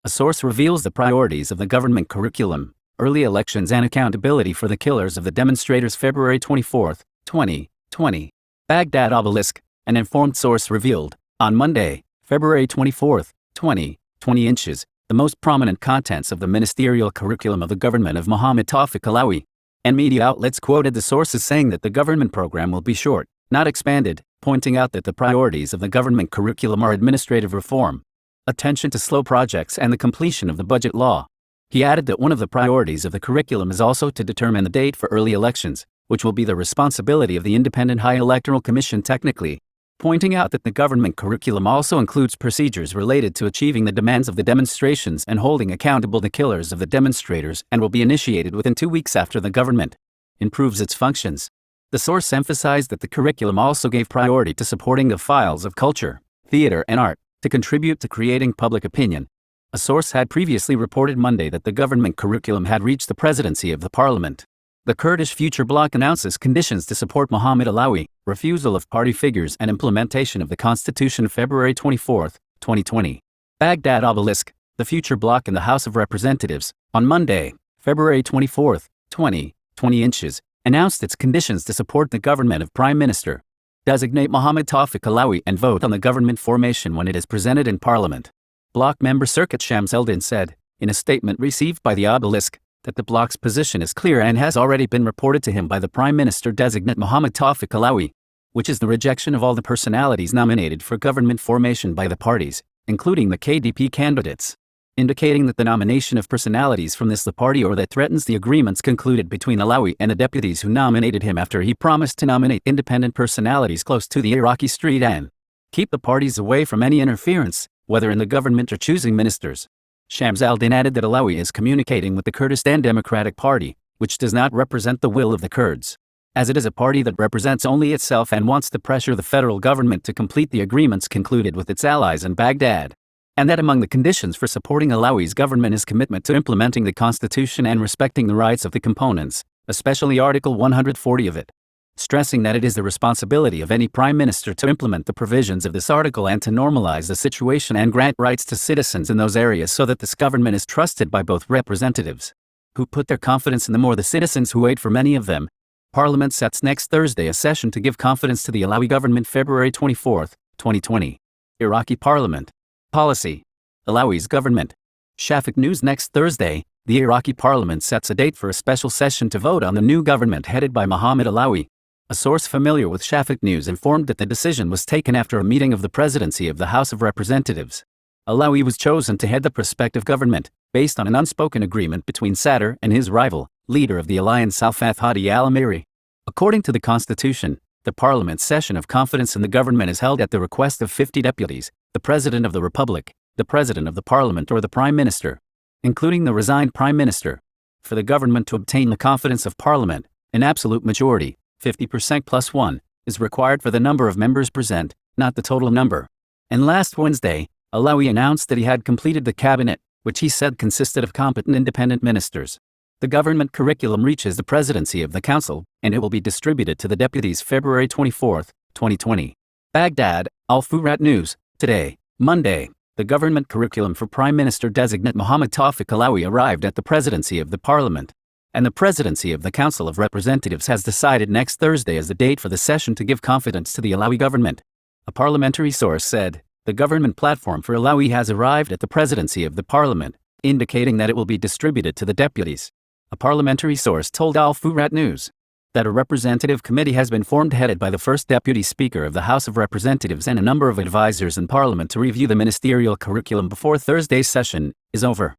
A source reveals the priorities of the government curriculum, early elections and accountability for the killers of the demonstrators February 24, 2020. Baghdad obelisk, an informed source revealed, on Monday, February 24, 2020 inches, the most prominent contents of the ministerial curriculum of the government of Mohammed Tawfiq Allawi. And media outlets quoted the sources saying that the government program will be short, not expanded, pointing out that the priorities of the government curriculum are administrative reform, attention to slow projects and the completion of the budget law. He added that one of the priorities of the curriculum is also to determine the date for early elections, which will be the responsibility of the Independent High Electoral Commission technically, pointing out that the government curriculum also includes procedures related to achieving the demands of the demonstrations and holding accountable the killers of the demonstrators and will be initiated within 2 weeks after the government improves its functions. The source emphasized that the curriculum also gave priority to supporting the files of culture, theater and art, to contribute to creating public opinion. A source had previously reported Monday that the government curriculum had reached the presidency of the parliament. The Kurdish Future Bloc announces conditions to support Mohammed Allawi, refusal of party figures and implementation of the constitution February 24, 2020. Baghdad obelisk, the Future Bloc in the House of Representatives, on Monday, February 24, 2020 inches, announced its conditions to support the government of Prime Minister. Designate Mohammed Tawfiq Allawi and vote on the government formation when it is presented in Parliament. Bloc member Circuit Shams Eldin said, in a statement received by the obelisk, that the bloc's position is clear and has already been reported to him by the Prime Minister-designate Mohammed Tawfiq Allawi, which is the rejection of all the personalities nominated for government formation by the parties, including the KDP candidates, indicating that the nomination of personalities from the party or that threatens the agreements concluded between Allawi and the deputies who nominated him after he promised to nominate independent personalities close to the Iraqi street and keep the parties away from any interference, whether in the government or choosing ministers. Shams al-Din added that Allawi is communicating with the Kurdistan Democratic Party, which does not represent the will of the Kurds, as it is a party that represents only itself and wants to pressure the federal government to complete the agreements concluded with its allies in Baghdad, and that among the conditions for supporting Allawi's government is commitment to implementing the constitution and respecting the rights of the components, especially Article 140 of it, stressing that it is the responsibility of any prime minister to implement the provisions of this article and to normalize the situation and grant rights to citizens in those areas so that this government is trusted by both representatives, who put their confidence in them, or the citizens who wait for many of them. Parliament sets next Thursday a session to give confidence to the Allawi government February 24, 2020. Iraqi Parliament. Policy. Allawi's government. Shafaq News. Next Thursday, the Iraqi Parliament sets a date for a special session to vote on the new government headed by Mohammed Allawi. A source familiar with Shafaq News informed that the decision was taken after a meeting of the presidency of the House of Representatives. Allawi was chosen to head the prospective government, based on an unspoken agreement between Sadr and his rival, leader of the alliance Al-Fath Hadi al-Amiri. According to the constitution, the parliament session of confidence in the government is held at the request of 50 deputies, the president of the republic, the president of the parliament or the prime minister, including the resigned prime minister. For the government to obtain the confidence of parliament, an absolute majority, 50% plus 1, is required for the number of members present, not the total number. And last Wednesday, Allawi announced that he had completed the cabinet, which he said consisted of competent independent ministers. The government curriculum reaches the presidency of the council, and it will be distributed to the deputies February 24, 2020. Baghdad, Al-Furat News. Today, Monday, the government curriculum for Prime Minister-designate Mohammed Tawfiq Allawi arrived at the presidency of the parliament, and the presidency of the Council of Representatives has decided next Thursday as the date for the session to give confidence to the Allawi government. A parliamentary source said, the government platform for Allawi has arrived at the presidency of the parliament, indicating that it will be distributed to the deputies. A parliamentary source told Al-Furat News that a representative committee has been formed headed by the first deputy speaker of the House of Representatives and a number of advisors in parliament to review the ministerial curriculum before Thursday's session is over.